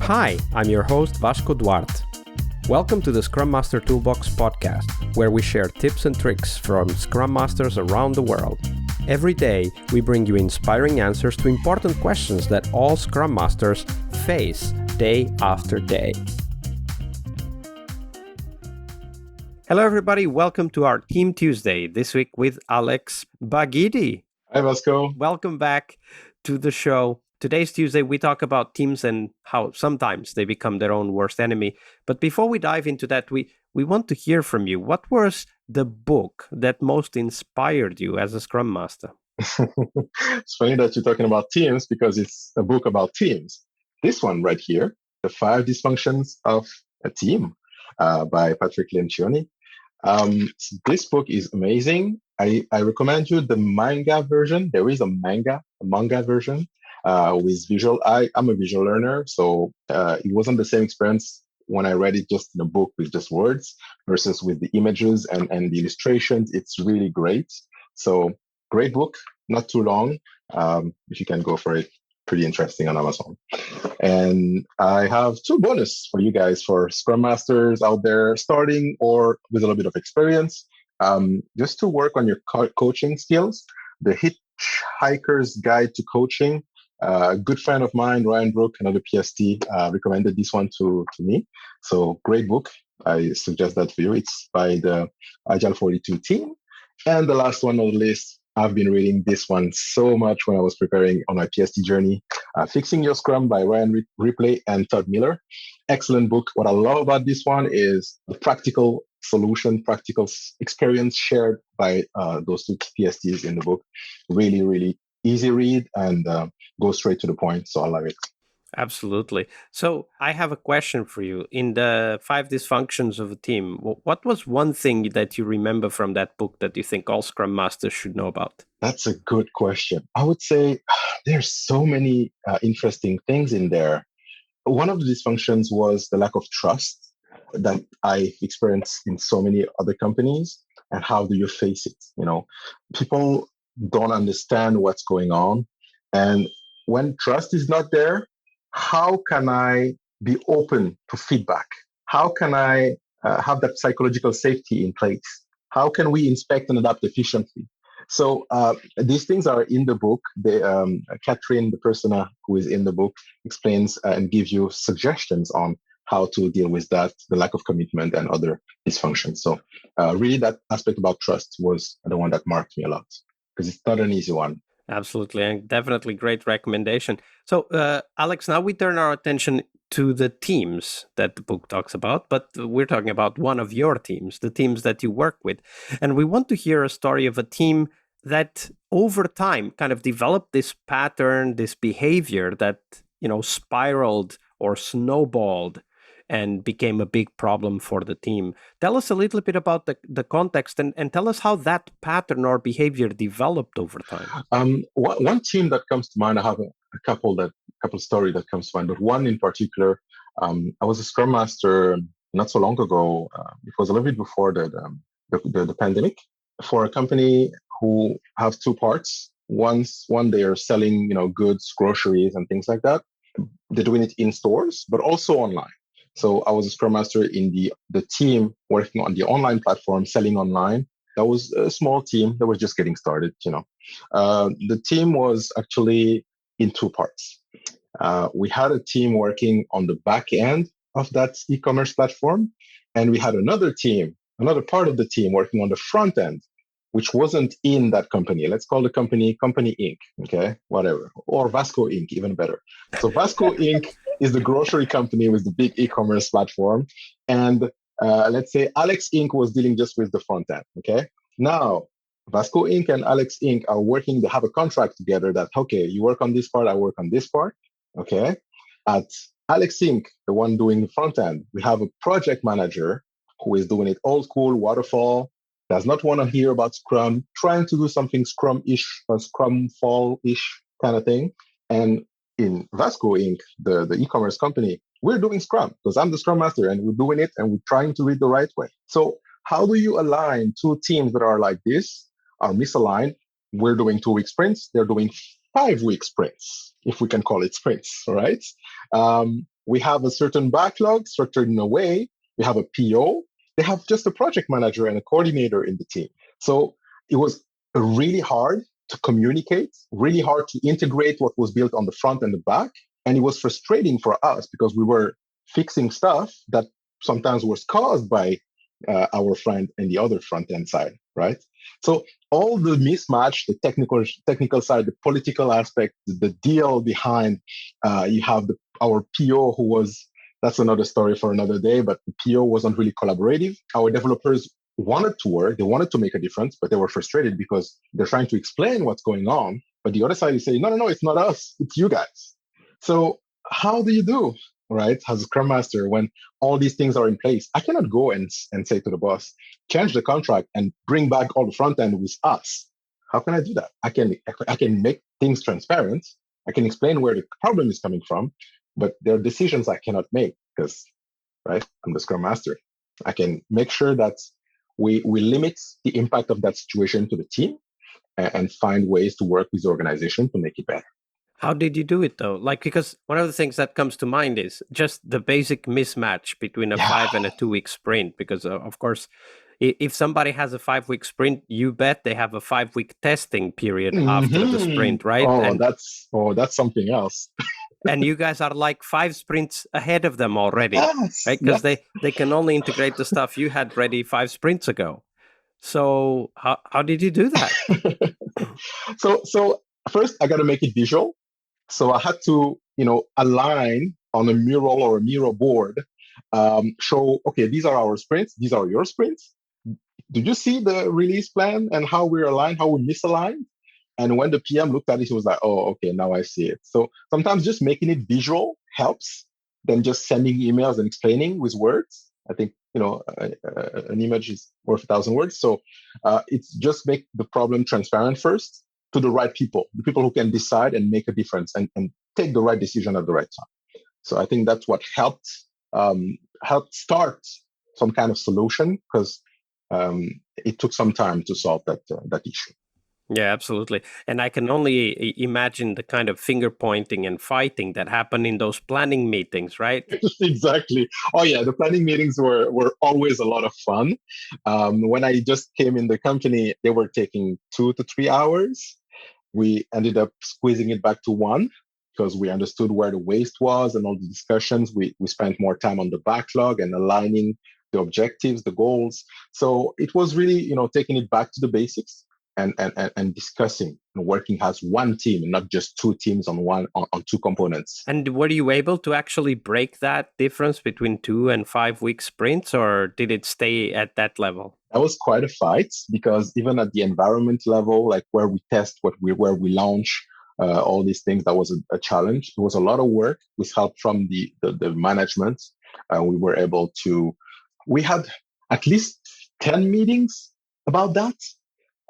Hi, I'm your host Vasco Duarte. Welcome to the Scrum Master Toolbox podcast, where we share tips and tricks from Scrum Masters around the world. Every day, we bring you inspiring answers to important questions that all Scrum Masters face day after day. Hello, everybody. Welcome to our Team Tuesday, this week with Alex Gbaguidi. Hi, Vasco. Welcome back to the show. Today's Tuesday, we talk about teams and how sometimes they become their own worst enemy. But before we dive into that, we want to hear from you. What was the book that most inspired you as a Scrum Master? It's funny that you're talking about teams because it's a book about teams. This one right here, The 5 Dysfunctions of a Team by Patrick Lencioni. This book is amazing. I recommend you the manga version. There is a manga version with visual. I'm a visual learner, so it wasn't the same experience when I read it just in a book with just words versus with the images and the illustrations. It's really great. So great book, not too long. If you can go for it, pretty interesting on Amazon. And I have 2 bonus for you guys for Scrum Masters out there starting or with a little bit of experience, just to work on your coaching skills. The Hitchhiker's Guide to Coaching. A good friend of mine, Ryan Ripley, another PST, recommended this one to me. So great book. I suggest that for you. It's by the Agile 42 team. And the last one on the list, I've been reading this one so much when I was preparing on my PST journey. Fixing Your Scrum by Ryan Ripley and Todd Miller. Excellent book. What I love about this one is the practical solution, practical experience shared by those 2 PSTs in the book. Really, really easy read and go straight to the point. So I love it. Absolutely. So I have a question for you. In the 5 Dysfunctions of a Team, what was one thing that you remember from that book that you think all Scrum Masters should know about? That's a good question. I would say there's so many interesting things in there. One of the dysfunctions was the lack of trust that I experienced in so many other companies. And how do you face it? You know, people don't understand what's going on. And when trust is not there, how can I be open to feedback? How can I have that psychological safety in place? How can we inspect and adapt efficiently? So these things are in the book. Catherine, the person who is in the book, explains and gives you suggestions on how to deal with that, the lack of commitment and other dysfunctions. So really that aspect about trust was the one that marked me a lot because it's not an easy one. Absolutely, and definitely great recommendation. So, Alex, now we turn our attention to the teams that the book talks about, but we're talking about one of your teams, the teams that you work with. And we want to hear a story of a team that over time kind of developed this pattern, this behavior that, spiraled or snowballed and became a big problem for the team. Tell us a little bit about the context and tell us how that pattern or behavior developed over time. One team that comes to mind, I have a couple story that comes to mind, but one in particular, I was a Scrum Master not so long ago. It was a little bit before the pandemic for a company who have 2 parts. One they are selling, goods, groceries and things like that. They're doing it in stores, but also online. So I was a Scrum Master in the team working on the online platform, selling online. That was a small team that was just getting started, The team was actually in 2 parts. We had a team working on the back end of that e-commerce platform, and we had another part of the team working on the front end, which wasn't in that company. Let's call the company Inc. Okay, whatever. Or Vasco Inc., even better. So Vasco Inc. is the grocery company with the big e-commerce platform. And let's say Alex Inc. was dealing just with the front end. Okay. Now, Vasco Inc. and Alex Inc. are working, they have a contract together that, okay, you work on this part, I work on this part. Okay. At Alex Inc., the one doing the front end, we have a project manager who is doing it old school, waterfall, does not want to hear about Scrum, trying to do something Scrum-ish or Scrum Fall-ish kind of thing. And in Vasco Inc., the e-commerce company, we're doing Scrum because I'm the Scrum Master and we're doing it and we're trying to read the right way. So how do you align 2 teams that are like this, are misaligned? We're doing 2-week sprints. They're doing 5-week sprints, if we can call it sprints, right? we have a certain backlog structured in a way. We have a PO. They have just a project manager and a coordinator in the team. So it was really hard to communicate, really hard to integrate what was built on the front and the back. And it was frustrating for us because we were fixing stuff that sometimes was caused by our friend and the other front end side, right? So all the mismatch, the technical side, the political aspect, the deal behind, you have our PO who was, that's another story for another day, but the PO wasn't really collaborative. Our developers wanted to work, they wanted to make a difference, but they were frustrated because they're trying to explain what's going on. But the other side is saying, no, it's not us, it's you guys. So how do you do, right, as a Scrum Master when all these things are in place? I cannot go and say to the boss, change the contract and bring back all the front end with us. How can I do that? I can make things transparent. I can explain where the problem is coming from, but there are decisions I cannot make because, right, I'm the Scrum Master. I can make sure that we limit the impact of that situation to the team and find ways to work with the organization to make it better. How did you do it though? Like, because one of the things that comes to mind is just the basic mismatch between a 5 and a 2 week sprint. Because of course, if somebody has a 5 week sprint, you bet they have a 5 week testing period after the sprint, right? That's something else. And you guys are like 5 sprints ahead of them already, right? Because they can only integrate the stuff you had ready 5 sprints ago. So how did you do that? So first I got to make it visual. So I had to, align on a mural or a Miro board, show, okay, these are our sprints, these are your sprints. Did you see the release plan and how we're aligned, how we misaligned? And when the PM looked at it, he was like, oh, okay, now I see it. So sometimes just making it visual helps than just sending emails and explaining with words. I think, an image is worth 1,000 words. So it's just make the problem transparent first to the right people, the people who can decide and make a difference and take the right decision at the right time. So I think that's what helped start some kind of solution because it took some time to solve that issue. Yeah, absolutely. And I can only imagine the kind of finger pointing and fighting that happened in those planning meetings, right? Exactly. Oh yeah, the planning meetings were always a lot of fun. When I just came in the company, they were taking 2 to 3 hours. We ended up squeezing it back to 1 because we understood where the waste was and all the discussions. We spent more time on the backlog and aligning the objectives, the goals. So it was really, taking it back to the basics. And discussing and working as one team, not just 2 teams on 2 components. And were you able to actually break that difference between 2 and 5 week sprints, or did it stay at that level? That was quite a fight because even at the environment level, like where we test, where we launch all these things, that was a challenge. It was a lot of work with help from the management. We had at least 10 meetings about that.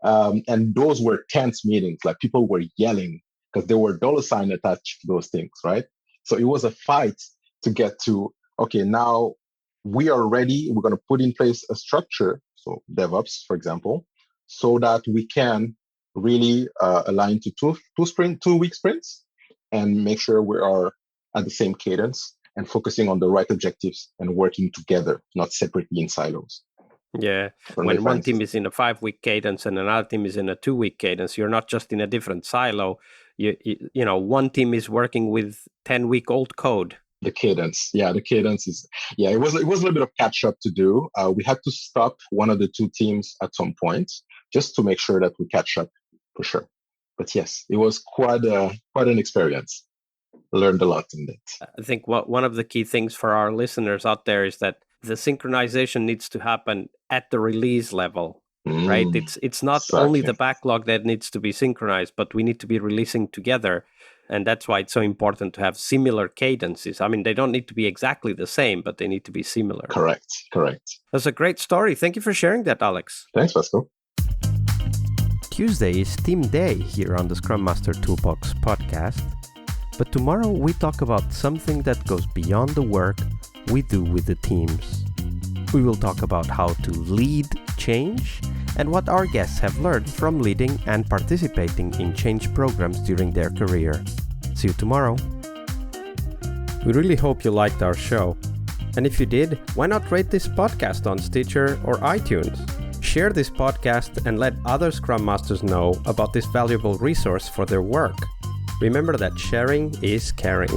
And those were tense meetings, like people were yelling because there were $ attached to those things, right? So it was a fight to get to, okay, now we are ready. We're going to put in place a structure, so DevOps, for example, so that we can really align to 2 week sprints and make sure we are at the same cadence and focusing on the right objectives and working together, not separately in silos. Yeah, when one team is in a 5 week cadence and another team is in a 2 week cadence, you're not just in a different silo. You one team is working with 10-week-old code. The cadence is, it was a little bit of catch up to do. We had to stop one of the 2 teams at some point just to make sure that we catch up for sure. But yes, it was quite an experience. Learned a lot in it. I think one of the key things for our listeners out there is that the synchronization needs to happen at the release level, right? It's not only the backlog that needs to be synchronized, but we need to be releasing together. And that's why it's so important to have similar cadences. I mean, they don't need to be exactly the same, but they need to be similar. Correct. That's a great story. Thank you for sharing that, Alex. Thanks, Vasco. Tuesday is Team Day here on the Scrum Master Toolbox podcast. But tomorrow we talk about something that goes beyond the work we do with the teams. We will talk about how to lead change and what our guests have learned from leading and participating in change programs during their career. See you tomorrow. We really hope you liked our show. And if you did, why not rate this podcast on Stitcher or iTunes? Share this podcast and let other Scrum Masters know about this valuable resource for their work. Remember that sharing is caring.